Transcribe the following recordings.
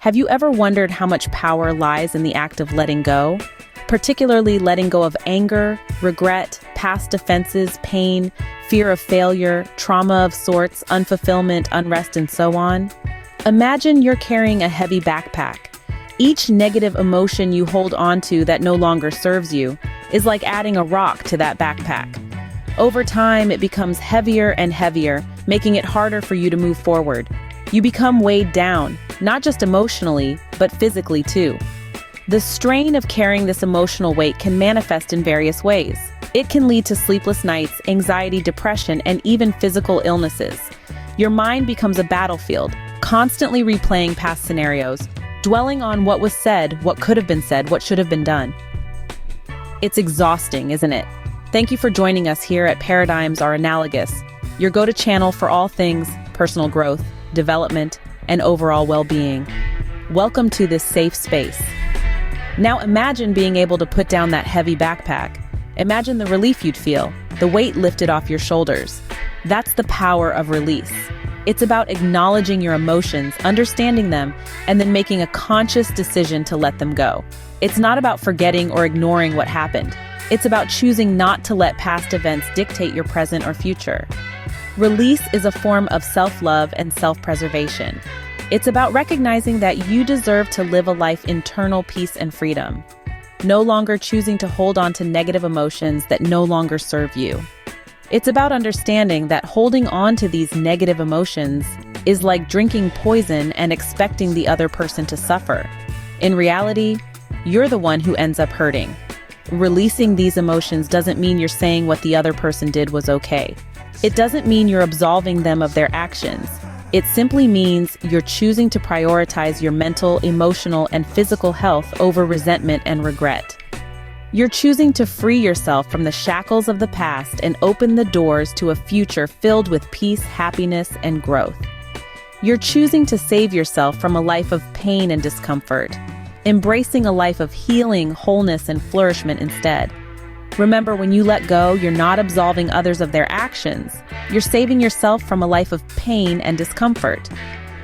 Have you ever wondered how much power lies in the act of letting go? Particularly letting go of anger, regret, past offenses, pain, fear of failure, trauma of sorts, unfulfillment, unrest, and so on? Imagine you're carrying a heavy backpack. Each negative emotion you hold onto that no longer serves you is like adding a rock to that backpack. Over time, it becomes heavier and heavier, making it harder for you to move forward. You become weighed down, not just emotionally, but physically too. The strain of carrying this emotional weight can manifest in various ways. It can lead to sleepless nights, anxiety, depression, and even physical illnesses. Your mind becomes a battlefield, constantly replaying past scenarios, dwelling on what was said, what could have been said, what should have been done. It's exhausting, isn't it? Thank you for joining us here at Paradigms Are Analogous, your go-to channel for all things personal growth, development, and overall well-being. Welcome to this safe space. Now imagine being able to put down that heavy backpack. Imagine the relief you'd feel, the weight lifted off your shoulders. That's the power of release. It's about acknowledging your emotions, understanding them, and then making a conscious decision to let them go. It's not about forgetting or ignoring what happened. It's about choosing not to let past events dictate your present or future. Release is a form of self-love and self-preservation. It's about recognizing that you deserve to live a life in internal peace and freedom, no longer choosing to hold on to negative emotions that no longer serve you. It's about understanding that holding on to these negative emotions is like drinking poison and expecting the other person to suffer. In reality, you're the one who ends up hurting. Releasing these emotions doesn't mean you're saying what the other person did was okay. It doesn't mean you're absolving them of their actions. It simply means you're choosing to prioritize your mental, emotional, and physical health over resentment and regret. You're choosing to free yourself from the shackles of the past and open the doors to a future filled with peace, happiness, and growth. You're choosing to save yourself from a life of pain and discomfort, embracing a life of healing, wholeness, and flourishment instead. Remember, when you let go, you're not absolving others of their actions. You're saving yourself from a life of pain and discomfort.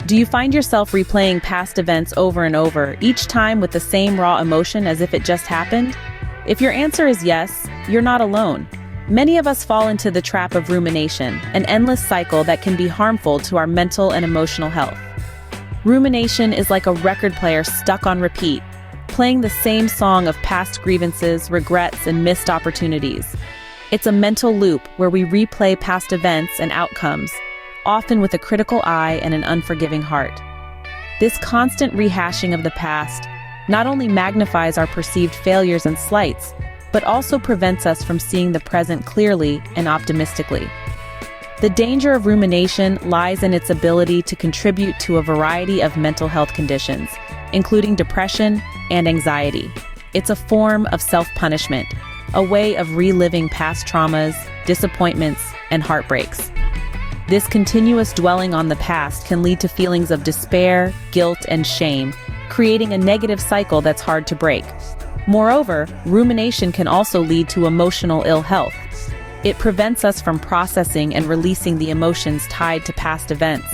Do you find yourself replaying past events over and over, each time with the same raw emotion as if it just happened? If your answer is yes, you're not alone. Many of us fall into the trap of rumination, an endless cycle that can be harmful to our mental and emotional health. Rumination is like a record player stuck on repeat, playing the same song of past grievances, regrets, and missed opportunities. It's a mental loop where we replay past events and outcomes, often with a critical eye and an unforgiving heart. This constant rehashing of the past not only magnifies our perceived failures and slights, but also prevents us from seeing the present clearly and optimistically. The danger of rumination lies in its ability to contribute to a variety of mental health conditions, including depression and anxiety. It's a form of self-punishment, a way of reliving past traumas, disappointments, and heartbreaks. This continuous dwelling on the past can lead to feelings of despair, guilt, and shame, creating a negative cycle that's hard to break. Moreover, rumination can also lead to emotional ill health. It prevents us from processing and releasing the emotions tied to past events,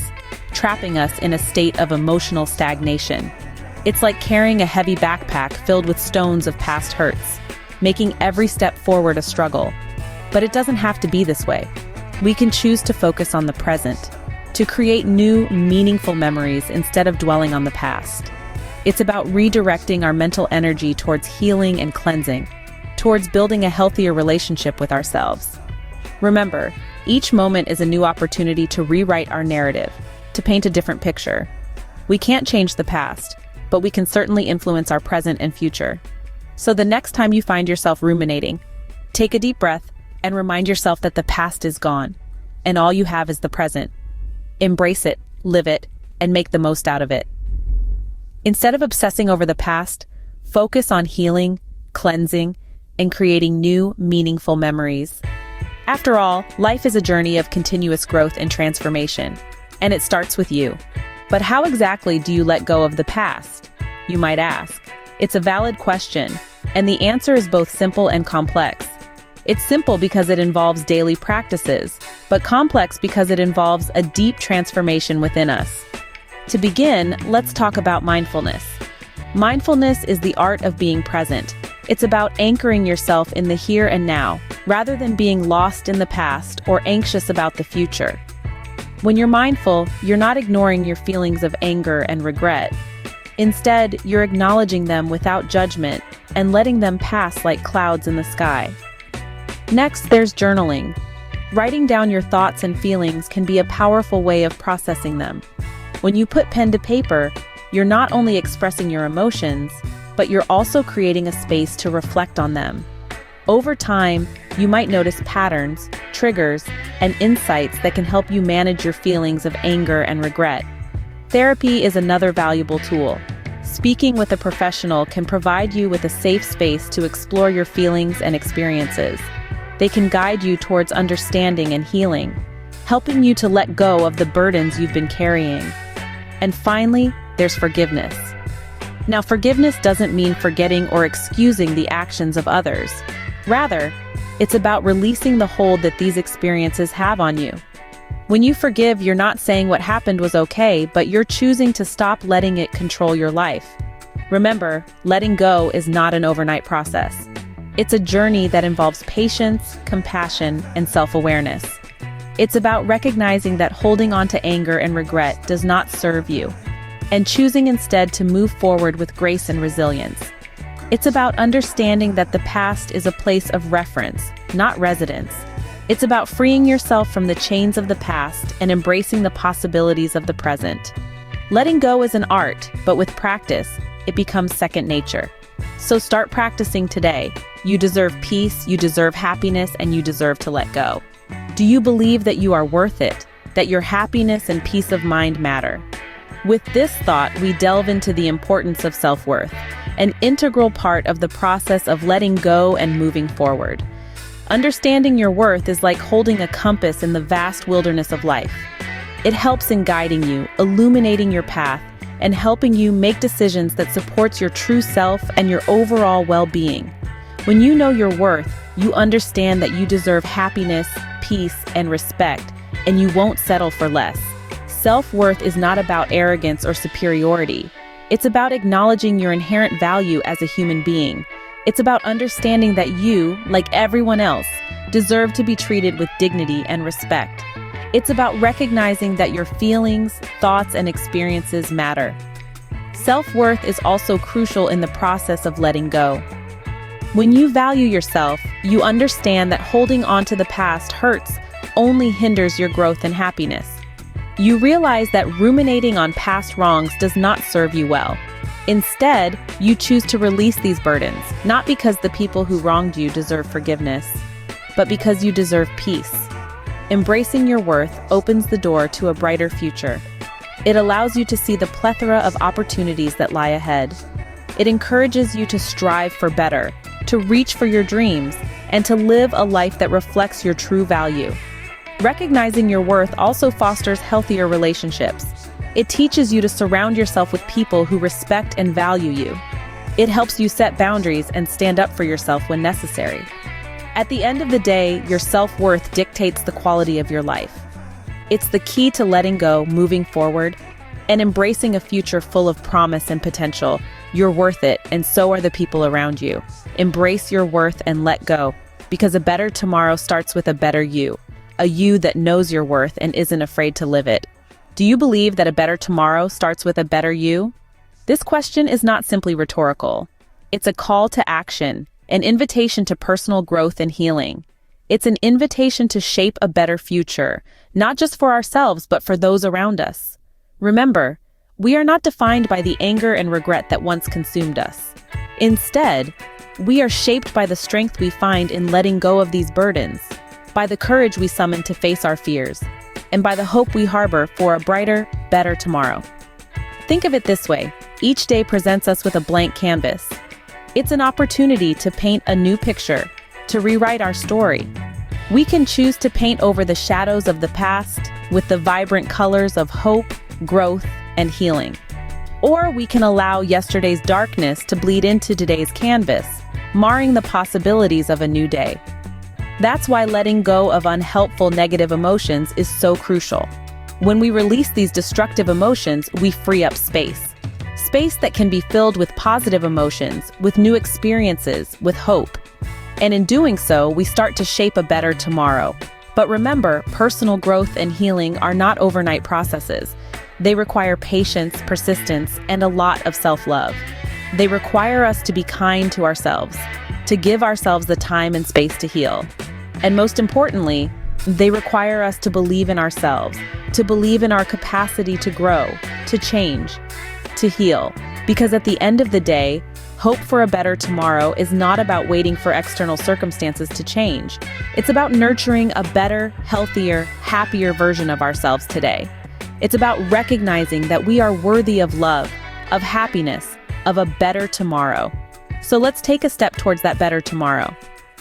trapping us in a state of emotional stagnation. It's like carrying a heavy backpack filled with stones of past hurts, making every step forward a struggle. But it doesn't have to be this way. We can choose to focus on the present, to create new, meaningful memories instead of dwelling on the past. It's about redirecting our mental energy towards healing and cleansing, towards building a healthier relationship with ourselves. Remember, each moment is a new opportunity to rewrite our narrative, to paint a different picture. We can't change the past, but we can certainly influence our present and future. So the next time you find yourself ruminating, take a deep breath and remind yourself that the past is gone, and all you have is the present. Embrace it, live it, and make the most out of it. Instead of obsessing over the past, focus on healing, cleansing, and creating new, meaningful memories. After all, life is a journey of continuous growth and transformation, and it starts with you. But how exactly do you let go of the past? You might ask. It's a valid question, and the answer is both simple and complex. It's simple because it involves daily practices, but complex because it involves a deep transformation within us. To begin, let's talk about mindfulness. Mindfulness is the art of being present. It's about anchoring yourself in the here and now, rather than being lost in the past or anxious about the future. When you're mindful, you're not ignoring your feelings of anger and regret. Instead, you're acknowledging them without judgment and letting them pass like clouds in the sky. Next, there's journaling. Writing down your thoughts and feelings can be a powerful way of processing them. When you put pen to paper, you're not only expressing your emotions, but you're also creating a space to reflect on them. Over time, you might notice patterns, triggers, and insights that can help you manage your feelings of anger and regret. Therapy is another valuable tool. Speaking with a professional can provide you with a safe space to explore your feelings and experiences. They can guide you towards understanding and healing, helping you to let go of the burdens you've been carrying. And finally, there's forgiveness. Now, forgiveness doesn't mean forgetting or excusing the actions of others. Rather, it's about releasing the hold that these experiences have on you. When you forgive, you're not saying what happened was okay, but you're choosing to stop letting it control your life. Remember, letting go is not an overnight process. It's a journey that involves patience, compassion, and self-awareness. It's about recognizing that holding on to anger and regret does not serve you, and choosing instead to move forward with grace and resilience. It's about understanding that the past is a place of reference, not residence. It's about freeing yourself from the chains of the past and embracing the possibilities of the present. Letting go is an art, but with practice, it becomes second nature. So start practicing today. You deserve peace, you deserve happiness, and you deserve to let go. Do you believe that you are worth it, that your happiness and peace of mind matter? With this thought, we delve into the importance of self-worth, an integral part of the process of letting go and moving forward. Understanding your worth is like holding a compass in the vast wilderness of life. It helps in guiding you, illuminating your path, and helping you make decisions that supports your true self and your overall well-being. When you know your worth, you understand that you deserve happiness, peace, and respect, and you won't settle for less. Self-worth is not about arrogance or superiority. It's about acknowledging your inherent value as a human being. It's about understanding that you, like everyone else, deserve to be treated with dignity and respect. It's about recognizing that your feelings, thoughts, and experiences matter. Self-worth is also crucial in the process of letting go. When you value yourself, you understand that holding on to the past hurts only hinders your growth and happiness. You realize that ruminating on past wrongs does not serve you well. Instead, you choose to release these burdens, not because the people who wronged you deserve forgiveness, but because you deserve peace. Embracing your worth opens the door to a brighter future. It allows you to see the plethora of opportunities that lie ahead. It encourages you to strive for better, to reach for your dreams, and to live a life that reflects your true value. Recognizing your worth also fosters healthier relationships. It teaches you to surround yourself with people who respect and value you. It helps you set boundaries and stand up for yourself when necessary. At the end of the day, your self-worth dictates the quality of your life. It's the key to letting go, moving forward, and embracing a future full of promise and potential. You're worth it, and so are the people around you. Embrace your worth and let go, because a better tomorrow starts with a better you. A you that knows your worth and isn't afraid to live it. Do you believe that a better tomorrow starts with a better you? This question is not simply rhetorical. It's a call to action, an invitation to personal growth and healing. It's an invitation to shape a better future, not just for ourselves, but for those around us. Remember, we are not defined by the anger and regret that once consumed us. Instead, we are shaped by the strength we find in letting go of these burdens, by the courage we summon to face our fears, and by the hope we harbor for a brighter, better tomorrow. Think of it this way: each day presents us with a blank canvas. It's an opportunity to paint a new picture, to rewrite our story. We can choose to paint over the shadows of the past with the vibrant colors of hope, growth, and healing. Or we can allow yesterday's darkness to bleed into today's canvas, marring the possibilities of a new day. That's why letting go of unhelpful negative emotions is so crucial. When we release these destructive emotions, we free up space. Space that can be filled with positive emotions, with new experiences, with hope. And in doing so, we start to shape a better tomorrow. But remember, personal growth and healing are not overnight processes. They require patience, persistence, and a lot of self-love. They require us to be kind to ourselves, to give ourselves the time and space to heal. And most importantly, they require us to believe in ourselves, to believe in our capacity to grow, to change, to heal. Because at the end of the day, hope for a better tomorrow is not about waiting for external circumstances to change. It's about nurturing a better, healthier, happier version of ourselves today. It's about recognizing that we are worthy of love, of happiness, of a better tomorrow. So let's take a step towards that better tomorrow.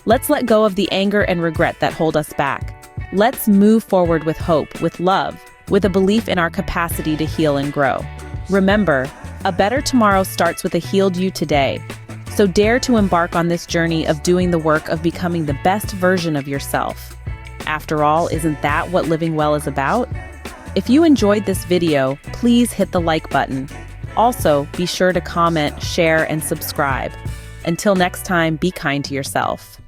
Let's let go of the anger and regret that hold us back. Let's move forward with hope, with love, with a belief in our capacity to heal and grow. Remember, a better tomorrow starts with a healed you today. So dare to embark on this journey of doing the work of becoming the best version of yourself. After all, isn't that what living well is about? If you enjoyed this video, please hit the like button. Also, be sure to comment, share, and subscribe. Until next time, be kind to yourself.